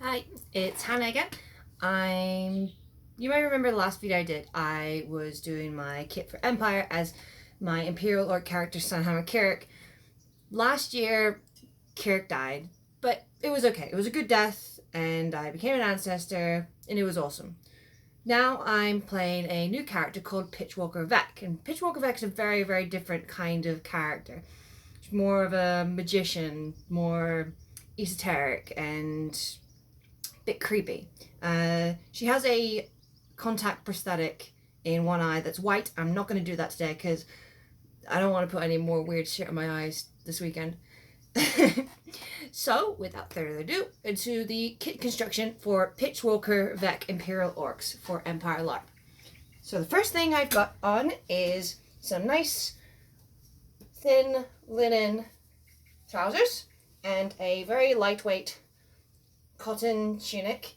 Hi, it's Hannah again. You might remember the last video I did. I was doing my kit for Empire as my Imperial Orc character, Sunhammer Kirrik. Last year, Kirrik died, but it was okay. It was a good death, and I became an ancestor, and it was awesome. Now I'm playing a new character called Pitchwalker Vec, and Pitchwalker Vec is a very, very different kind of character. It's more of a magician, more esoteric, and bit creepy. She has a contact prosthetic in one eye that's white. I'm not going to do that today because I don't want to put any more weird shit in my eyes this weekend. So, without further ado, into the kit construction for Pitchwalker Vec Imperial Orcs for Empire LARP. So the first thing I've got on is some nice thin linen trousers and a very lightweight cotton tunic,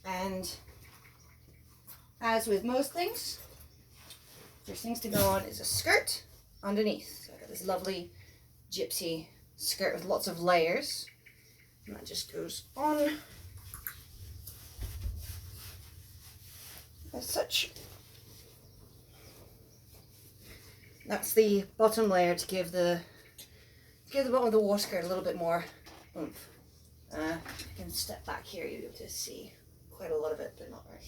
and as with most things, first things to go on is a skirt underneath. So I got this lovely gypsy skirt with lots of layers, and that just goes on as such. That's the bottom layer to give the bottom of the war skirt a little bit more oomph. I can step back here, you'll be able to see quite a lot of it, but not right.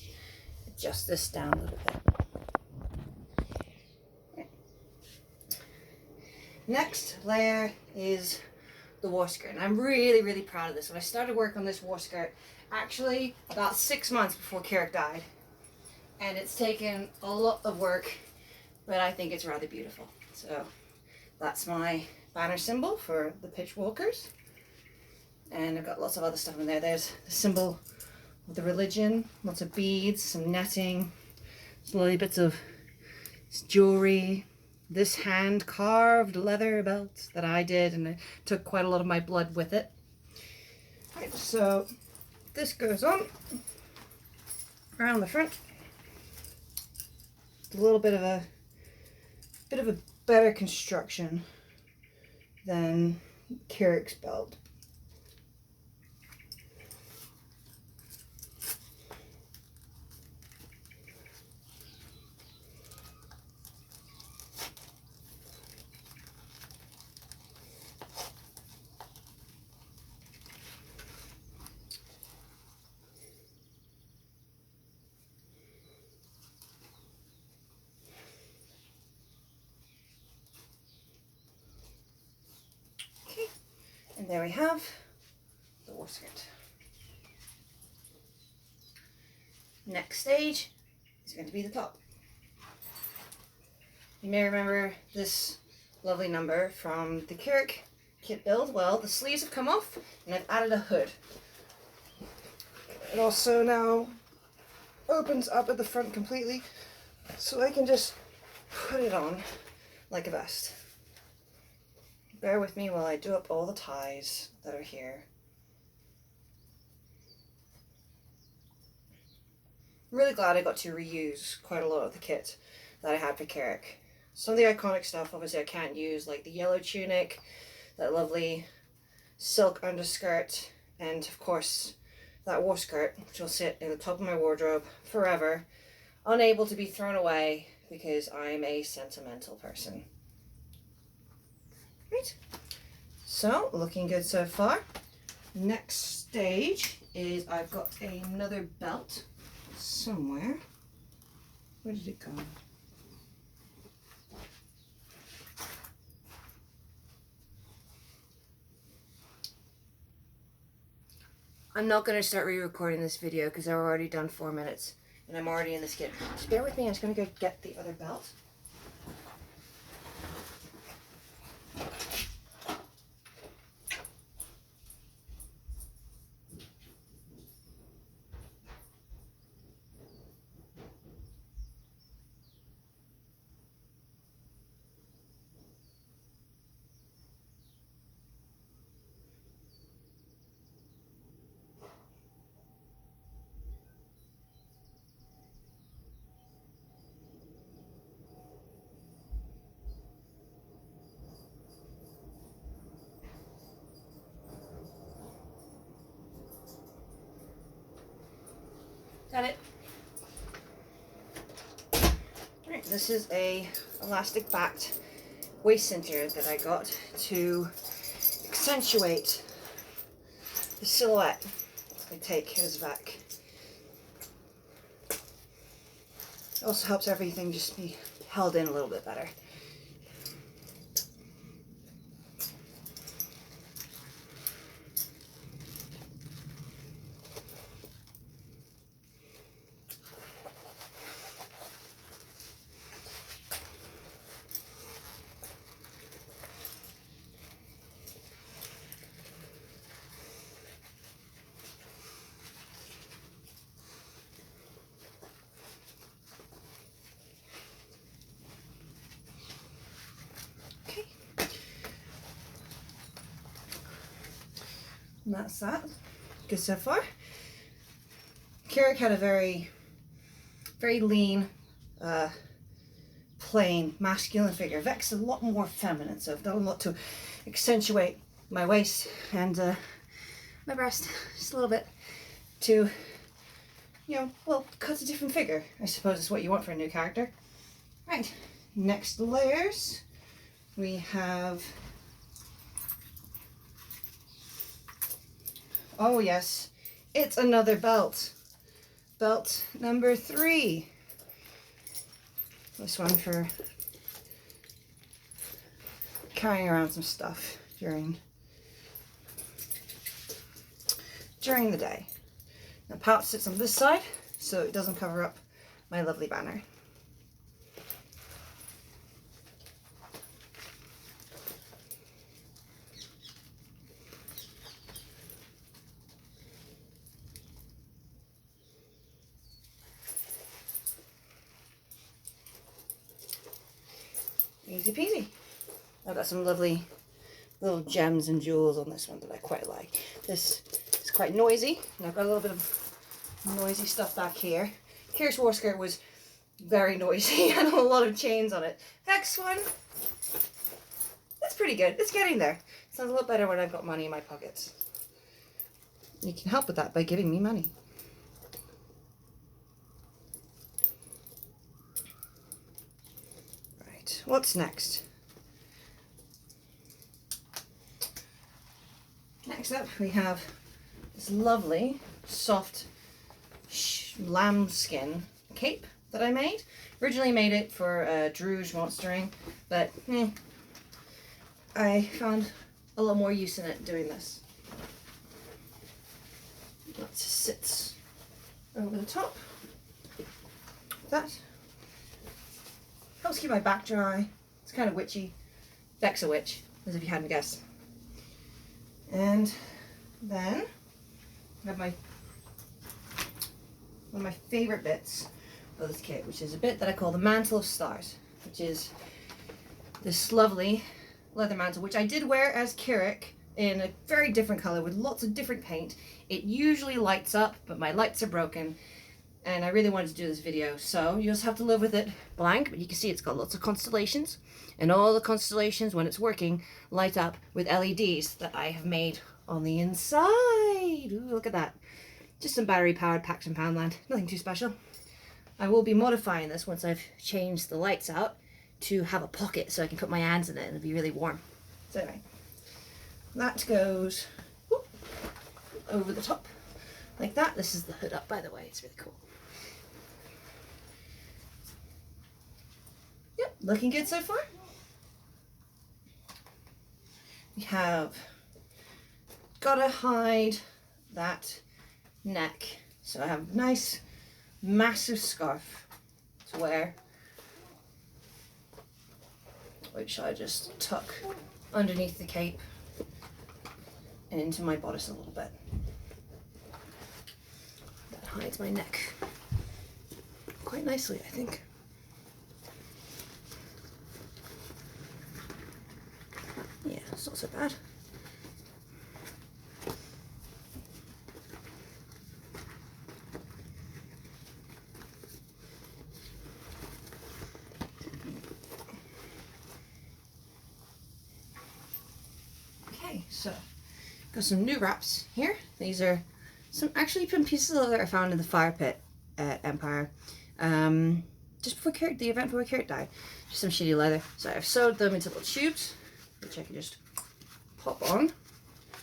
Adjust this down a little bit. Right. Next layer is the war skirt, and I'm really, really proud of this. When I started work on this war skirt, actually about 6 months before Kirrik died, and it's taken a lot of work, but I think it's rather beautiful. So that's my banner symbol for the Pitchwalkers. And I've got lots of other stuff in there. There's the symbol of the religion, lots of beads, some netting, some lovely bits of jewelry, this hand carved leather belt that I did, and I took quite a lot of my blood with it. Right, so this goes on around the front. A little bit of a better construction than Kirrik's belt. And there we have the war skirt. Next stage is going to be the top. You may remember this lovely number from the Kirrik kit build. Well, the sleeves have come off and I've added a hood. It also now opens up at the front completely, so I can just put it on like a vest. Bear with me while I do up all the ties that are here. I'm really glad I got to reuse quite a lot of the kit that I had for Kirrik. Some of the iconic stuff obviously I can't use, like the yellow tunic, that lovely silk underskirt, and of course that war skirt, which will sit in the top of my wardrobe forever, unable to be thrown away because I'm a sentimental person. Right, so looking good so far. Next stage is I've got another belt somewhere. Where did it go? I'm not going to start re-recording this video because I've already done 4 minutes and I'm already in the skit. Just bear with me, I'm just going to go get the other belt. Got it. Right, this is a elastic backed waist cincher that I got to accentuate the silhouette I take as back. It also helps everything just be held in a little bit better. And that's that. Good so far. Kirrik had a very lean, plain, masculine figure. Vex is a lot more feminine, so I've done a lot to accentuate my waist and my breast just a little bit to, you know, well, cut a different figure. I suppose is what you want for a new character. Right, next layers we have. Oh yes, it's another belt. Belt number 3. This one for carrying around some stuff during the day. Now pouch sits on this side so it doesn't cover up my lovely banner. Easy peasy. I've got some lovely little gems and jewels on this one that I quite like. This is quite noisy, and I've got a little bit of noisy stuff back here. Kirrik's war skirt was very noisy and a lot of chains on it. Next one, that's pretty good. It's getting there. It sounds a lot better when I've got money in my pockets. You can help with that by giving me money. What's next? Next up we have this lovely soft lambskin cape that I made. Originally made it for Druge monstering, but I found a lot more use in it doing this. That just sits over the top. That helps keep my back dry. It's kind of witchy. Vex a witch, as if you hadn't guessed. And then I have one of my favorite bits of this kit, which is a bit that I call the Mantle of Stars, which is this lovely leather mantle, which I did wear as Kirrik in a very different color with lots of different paint. It usually lights up, but my lights are broken. And I really wanted to do this video, so you just have to live with it blank, but you can see it's got lots of constellations, and all the constellations, when it's working, light up with LEDs that I have made on the inside. Ooh, look at that. Just some battery-powered packs from Poundland. Nothing too special. I will be modifying this once I've changed the lights out to have a pocket so I can put my hands in it and it'll be really warm. So anyway, that goes over the top like that. This is the hood up, by the way. It's really cool. Yep, looking good so far. We have gotta hide that neck. So I have a nice massive scarf to wear, which I just tuck underneath the cape and into my bodice a little bit. That hides my neck quite nicely, I think. Yeah, it's not so bad. Okay, so got some new wraps here. These are some pieces of leather I found in the fire pit at Empire. Just before the event before Kirrik died. Just some shitty leather. So I've sewed them into little tubes, which I can just pop on.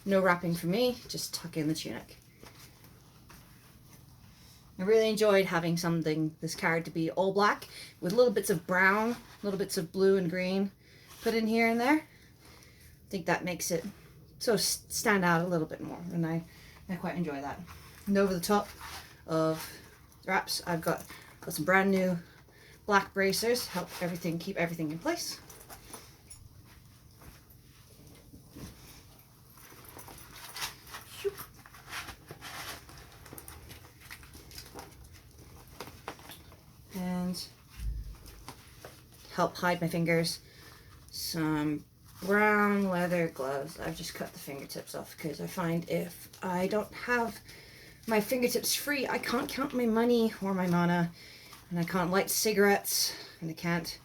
No wrapping for me, just tuck in the tunic. I really enjoyed having this card to be all black with little bits of brown, little bits of blue and green put in here and there. I think that makes it so stand out a little bit more, and I quite enjoy that. And over the top of wraps, I've got some brand new black bracers, help keep everything in place. And help hide my fingers, some brown leather gloves. I've just cut the fingertips off because I find if I don't have my fingertips free, I can't count my money or my mana, and I can't light cigarettes, and I can't,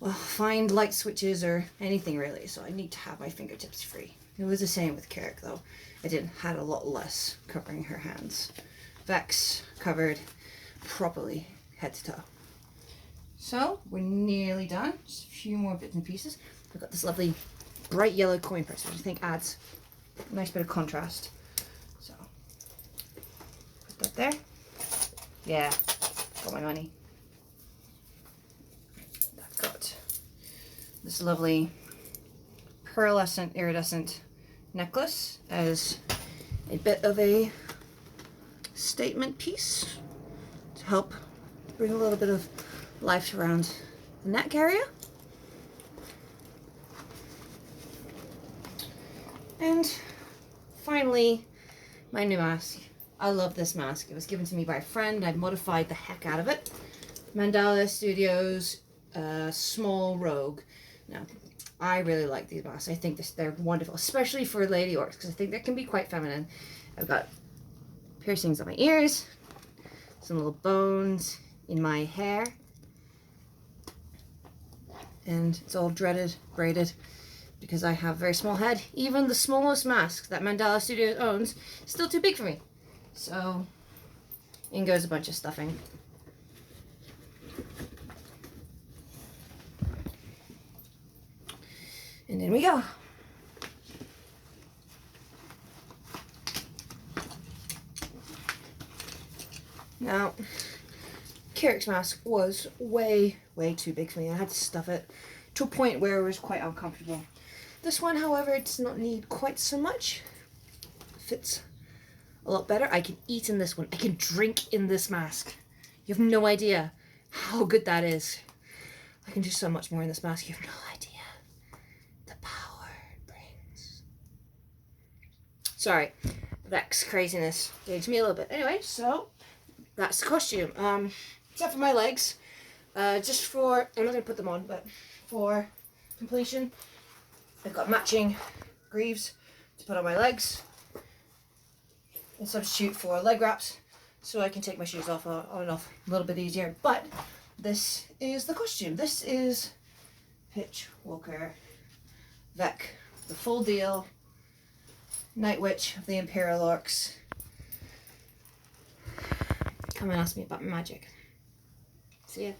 well, find light switches or anything really, so I need to have my fingertips free. It was the same with Kirrik though. I had a lot less covering her hands. Vex covered properly head to toe. So we're nearly done. Just a few more bits and pieces. I've got this lovely bright yellow coin purse, which I think adds a nice bit of contrast. So put that there. Yeah, got my money. I've got this lovely pearlescent iridescent necklace as a bit of a statement piece to help bring a little bit of life around the neck area. And finally, my new mask. I love this mask. It was given to me by a friend. I modified the heck out of it. Mandala Studios Small Rogue. Now, I really like these masks. I think they're wonderful, especially for lady orcs, because I think they can be quite feminine. I've got piercings on my ears, some little bones in my hair, and it's all braided, because I have a very small head. Even the smallest mask that Mandala Studios owns is still too big for me. So in goes a bunch of stuffing. And in we go. Now, Kirrik's mask was way too big for me. I had to stuff it to a point where it was quite uncomfortable. This one, however, it does not need quite so much. Fits a lot better. I can eat in this one. I can drink in this mask. You have no idea how good that is. I can do so much more in this mask. You have no idea the power it brings. Sorry, Vex craziness aged me a little bit. Anyway, so that's the costume. Except for my legs. Just for, I'm not going to put them on, but for completion, I've got matching greaves to put on my legs and substitute for leg wraps so I can take my shoes off on and off a little bit easier. But this is the costume. This is Pitchwalker, Vec, the full deal, Night Witch of the Imperial Orcs. Come and ask me about my magic. See ya.